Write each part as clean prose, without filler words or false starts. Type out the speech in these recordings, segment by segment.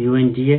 UNGA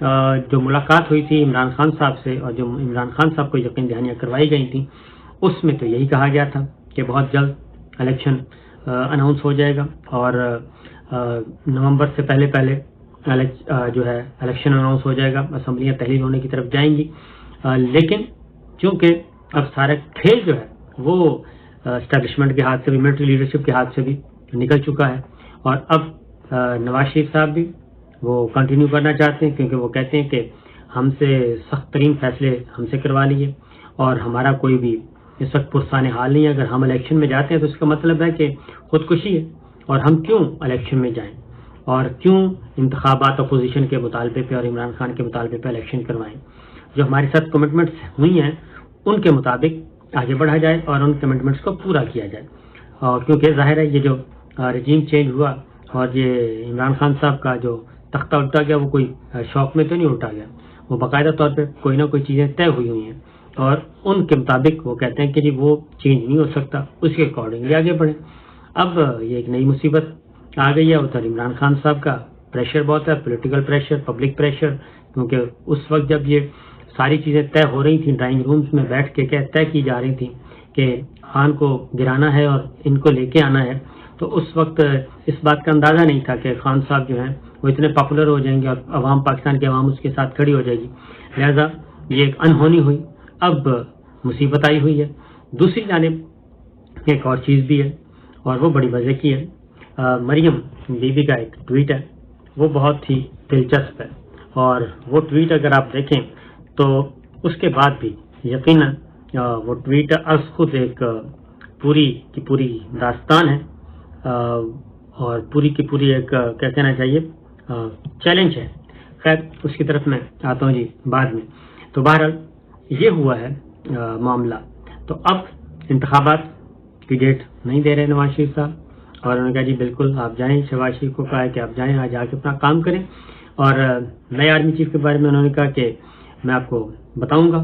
جو ملاقات ہوئی تھی عمران خان صاحب سے اور جو عمران خان صاحب کو یقین دہانیاں کروائی گئی تھیں اس میں تو یہی کہا گیا تھا کہ بہت جلد الیکشن اناؤنس ہو جائے گا اور نومبر سے پہلے جو ہے الیکشن اناؤنس ہو جائے گا، اسمبلیاں تحلیل ہونے کی طرف جائیں گی، لیکن چونکہ اب سارا کھیل جو ہے وہ اسٹیبلشمنٹ کے ہاتھ سے بھی، ملٹری لیڈرشپ کے ہاتھ سے بھی نکل چکا ہے، اور اب نواز شریف صاحب بھی وہ کنٹینیو کرنا چاہتے ہیں کیونکہ وہ کہتے ہیں کہ ہم سے سخت ترین فیصلے ہم سے کروا لیے اور ہمارا کوئی بھی اس وقت پرسان حال نہیں ہے۔ اگر ہم الیکشن میں جاتے ہیں تو اس کا مطلب ہے کہ خودکشی ہے، اور ہم کیوں الیکشن میں جائیں اور کیوں انتخابات اپوزیشن کے مطالبے پہ اور عمران خان کے مطالبے پہ الیکشن کروائیں۔ جو ہمارے ساتھ کمٹمنٹس ہوئی ہیں ان کے مطابق آگے بڑھا جائے اور ان کمٹمنٹس کو پورا کیا جائے، اور کیونکہ ظاہر ہے یہ جو رجیم چینج ہوا اور یہ عمران خان صاحب کا جو تختہ الٹا گیا وہ کوئی شوق میں تو نہیں الٹا گیا، وہ باقاعدہ طور پہ کوئی نہ کوئی چیزیں طے ہوئی ہیں اور ان کے مطابق وہ کہتے ہیں کہ جی وہ چینج نہیں ہو سکتا، اس کے اکارڈنگلی آگے بڑھیں۔ اب یہ ایک نئی مصیبت آ گئی ہے، ادھر عمران خان صاحب کا پریشر بہت ہے، پولیٹیکل پریشر، پبلک پریشر، کیونکہ اس وقت جب یہ ساری چیزیں طے ہو رہی تھیں ڈرائنگ رومز میں بیٹھ کے طے کی جا رہی تھیں کہ خان کو گرانا ہے اور ان کو لے کے آنا ہے، تو اس وقت اس بات کا اندازہ نہیں تھا کہ خان صاحب جو ہیں وہ اتنے پاپولر ہو جائیں گے اور عوام، پاکستان کی عوام اس کے ساتھ کھڑی ہو جائے گی، لہذا یہ ایک انہونی ہوئی۔ اب مصیبت آئی ہوئی ہے۔ دوسری جانب ایک اور چیز بھی ہے اور وہ بڑی وجہ کی ہے، مریم بی بی کا ایک ٹویٹ ہے، وہ بہت ہی دلچسپ ہے، اور وہ ٹویٹ اگر آپ دیکھیں تو اس کے بعد بھی یقیناً وہ ٹویٹ از خود ایک پوری کی پوری داستان ہے اور پوری کی پوری ایک کیا کہنا چاہیے چیلنج ہے۔ خیر اس کی طرف میں آتا ہوں جی بعد میں۔ تو بہرحال یہ ہوا ہے معاملہ۔ تو اب انتخابات کی ڈیٹ نہیں دے رہے نواز شریف صاحب، اور انہوں نے کہا جی بالکل آپ جائیں، شہباز شریف کو کہا ہے کہ آپ جائیں، آج آ کے اپنا کام کریں، اور نئے آرمی چیف کے بارے میں انہوں نے کہا کہ میں آپ کو بتاؤں گا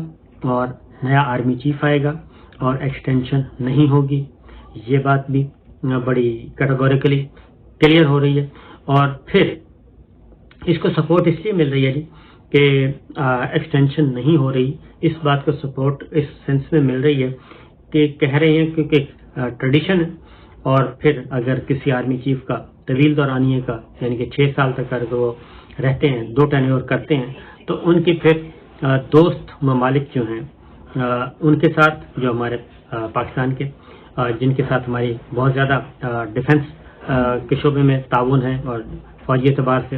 اور نیا آرمی چیف آئے گا اور ایکسٹینشن نہیں ہوگی۔ یہ بات بھی بڑی کیٹیگوریکلی کلیئر ہو رہی ہے، اور پھر اس کو سپورٹ اس لیے مل رہی ہے جی کہ ایکسٹینشن نہیں ہو رہی، اس بات کو سپورٹ اس سینس میں مل رہی ہے کہ کہہ رہے ہیں کیونکہ ٹریڈیشن ہے، اور پھر اگر کسی آرمی چیف کا طویل دورانیے کا یعنی کہ 6 سال تک اگر وہ رہتے ہیں، 2 ٹینیور کرتے ہیں، تو ان کی پھر دوست ممالک جو ہیں ان کے ساتھ، جو ہمارے پاکستان کے جن کے ساتھ ہماری بہت زیادہ ڈیفنس کے شعبے میں تعاون ہے اور فوجی اعتبار سے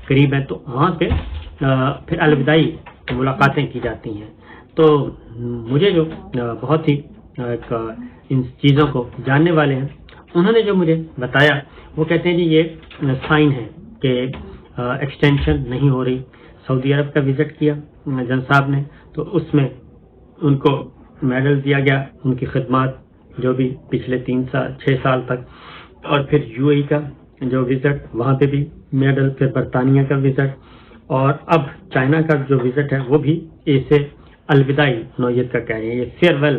قریب ہیں، تو وہاں پہ پھر الوداعی ملاقاتیں کی جاتی ہیں۔ تو مجھے جو بہت ہی ان چیزوں کو جاننے والے ہیں انہوں نے جو مجھے بتایا وہ کہتے ہیں جی یہ سائن ہے کہ ایکسٹینشن نہیں ہو رہی۔ سعودی عرب کا وزٹ کیا جن صاحب نے، تو اس میں ان کو میڈل دیا گیا، ان کی خدمات جو بھی پچھلے 6 سال تک، اور پھر یو اے کا جو وزٹ وہاں پہ بھی میڈل، پھر برطانیہ کا وزٹ، اور اب چائنا کا جو وزٹ ہے وہ بھی اسے الوداعی نوعیت کا کہہ رہے ہیں، یہ فیئر ویل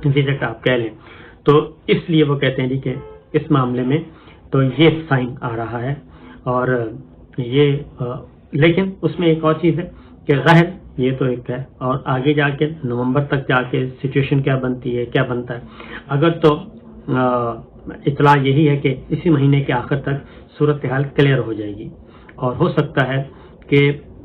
وزٹ آپ کہہ لیں۔ تو اس لیے وہ کہتے ہیں جی کہ اس معاملے میں تو یہ سائن آ رہا ہے، اور یہ لیکن اس میں ایک اور چیز ہے کہ ظاہر یہ تو ایک ہے، اور آگے جا کے نومبر تک جا کے سچویشن کیا بنتی ہے، کیا بنتا ہے۔ اگر تو اطلاع یہی ہے کہ اسی مہینے کے آخر تک صورتحال کلیئر ہو جائے گی، اور ہو سکتا ہے کہ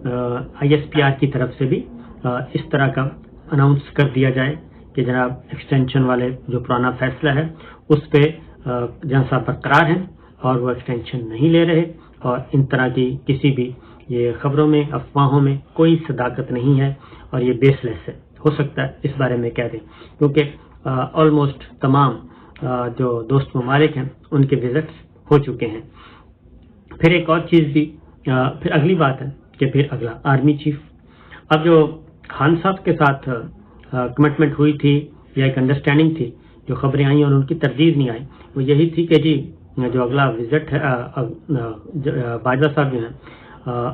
آئی ایس پی آر کی طرف سے بھی اس طرح کا اناؤنس کر دیا جائے کہ جناب ایکسٹینشن والے جو پرانا فیصلہ ہے اس پہ جہاں صاحب برقرار ہیں اور وہ ایکسٹینشن نہیں لے رہے، اور ان طرح کی کسی بھی یہ خبروں میں، افواہوں میں کوئی صداقت نہیں ہے اور یہ بیس لیس ہے۔ ہو سکتا ہے اس بارے میں کہہ دیں، کیونکہ آلموسٹ تمام جو دوست ممالک ہیں ان کے وزٹس ہو چکے ہیں۔ پھر ایک اور چیز بھی، پھر اگلی بات ہے کہ پھر اگلا آرمی چیف۔ اب جو خان صاحب کے ساتھ کمٹمنٹ ہوئی تھی یا ایک انڈرسٹینڈنگ تھی، جو خبریں آئیں اور ان کی تردید نہیں آئی، وہ یہی تھی کہ جی جو اگلا وزٹ ہے باجوہ صاحب جو ہیں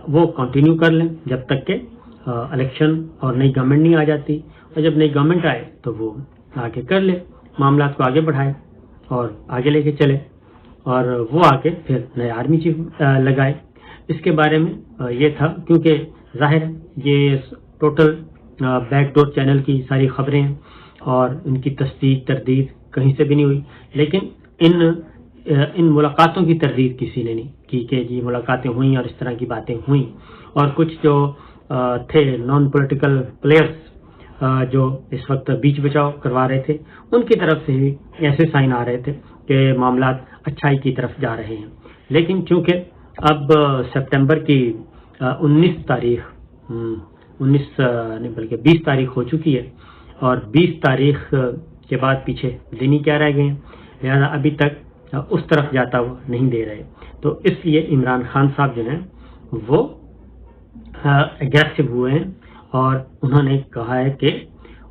وہ کنٹینیو کر لیں جب تک کہ الیکشن اور نئی گورنمنٹ نہیں آ جاتی، اور جب نئی گورنمنٹ آئے تو وہ آگے کر لے، معاملات کو آگے بڑھائے اور آگے لے کے چلے، اور وہ آ کے پھر نئے آرمی چیف لگائے۔ اس کے بارے میں یہ تھا، کیونکہ ظاہر ہے یہ ٹوٹل بیک ڈور چینل کی ساری خبریں ہیں اور ان کی تصدیق تردید کہیں سے بھی نہیں ہوئی، لیکن ان ملاقاتوں کی تردید کسی نے نہیں کی کہ جی ملاقاتیں ہوئیں اور اس طرح کی باتیں ہوئیں، اور کچھ جو تھے نان پولیٹیکل پلیئرز جو اس وقت بیچ بچاؤ کروا رہے تھے، ان کی طرف سے بھی ایسے سائن آ رہے تھے کہ معاملات اچھائی کی طرف جا رہے ہیں، لیکن چونکہ اب سپٹمبر کی 19 تاریخ 19 نہیں بلکہ 20 تاریخ ہو چکی ہے، اور 20 تاریخ کے بعد پیچھے دن ہی کیا رہ گئے ہیں، لہٰذا ابھی تک اس طرف جاتا ہوا نہیں دے رہے، تو اس لیے عمران خان صاحب جو ہیں وہ اگریسو ہوئے ہیں اور انہوں نے کہا ہے کہ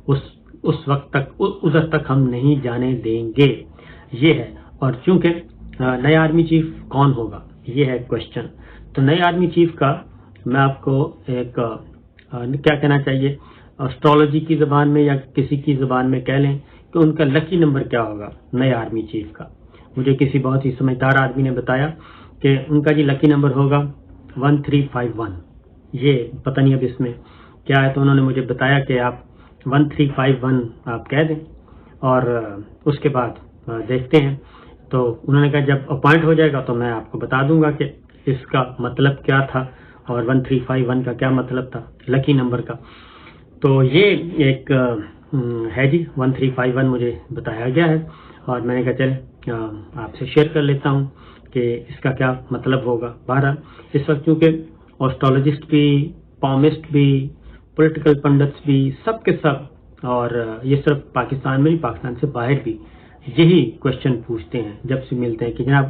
اس وقت تک ادھر تک ہم نہیں جانے دیں گے، یہ ہے۔ اور چونکہ نیا آرمی چیف کون ہوگا یہ ہے کوشچن، تو نئے آرمی چیف کا میں آپ کو ایک کیا کہنا چاہیے، اسٹرالوجی کی زبان میں یا کسی کی زبان میں کہہ لیں کہ ان کا لکی نمبر کیا ہوگا نئے آرمی چیف کا۔ مجھے کسی بہت ہی سمجھدار آدمی نے بتایا کہ ان کا جی لکی نمبر ہوگا 1351۔ یہ پتہ نہیں اب اس میں کیا ہے، تو انہوں نے مجھے بتایا کہ آپ 1351 آپ کہہ دیں اور اس کے بعد دیکھتے ہیں۔ تو انہوں نے کہا جب اپوائنٹ ہو جائے گا تو میں آپ کو بتا دوں گا کہ اس کا مطلب کیا تھا اور 1351 کا کیا مطلب تھا لکی نمبر کا۔ تو یہ ایک ہے جی 1351 مجھے بتایا گیا ہے، اور میں نے کہا چلے آپ سے شیئر کر لیتا ہوں کہ اس کا کیا مطلب ہوگا۔ بہرحال اس وقت چونکہ آسٹرولوجسٹ بھی، پالمسٹ بھی، پولیٹیکل پنڈتس بھی، سب کے سب، اور یہ صرف پاکستان میں نہیں پاکستان سے باہر بھی یہی کوشچن پوچھتے ہیں جب سے ملتے ہیں کہ جناب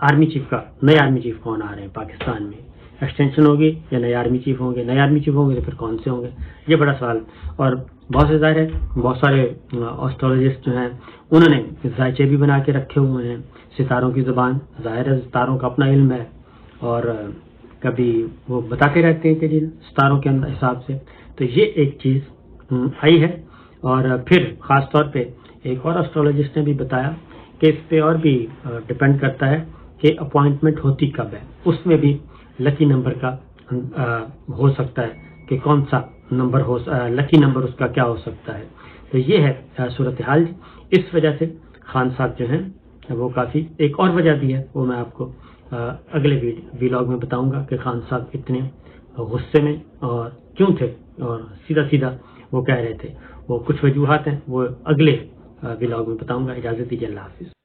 آرمی چیف کا نئے آرمی چیف کون آ رہے ہیں پاکستان میں، ایکسٹینشن ہوگی یا نئے آرمی چیف ہوں گے، نئے آرمی چیف ہوں گے تو پھر کون سے ہوں گے، یہ بڑا سوال۔ اور بہت سے ظاہر ہے بہت سارے آسٹرولوجسٹ جو ہیں انہوں نے ذائچے بھی بنا کے رکھے ہوئے ہیں، ستاروں کی زبان، ظاہر ہے ستاروں کا اپنا علم ہے، اور کبھی وہ بتاتے رہتے ہیں کہ جی ستاروں کے اندر حساب سے، تو یہ ایک چیز آئی ہے۔ اور پھر خاص طور پہ ایک اور اسٹرولوجسٹ نے بھی بتایا کہ اس پہ اور بھی ڈپینڈ کرتا ہے کہ اپوائنٹمنٹ ہوتی کب ہے، اس میں بھی لکی نمبر کا ہو سکتا ہے کہ کون سا نمبر لکی نمبر اس کا کیا ہو سکتا ہے۔ تو یہ ہے صورتحال۔ اس وجہ سے خان صاحب جو ہیں وہ کافی، ایک اور وجہ بھی ہے وہ میں آپ کو اگلے ویلاگ میں بتاؤں گا کہ خان صاحب اتنے غصے میں اور کیوں تھے، اور سیدھا سیدھا وہ کہہ رہے تھے، وہ کچھ وجوہات ہیں وہ اگلے ویلاگ میں بتاؤں گا۔ اجازت دیجیے، اللہ حافظ۔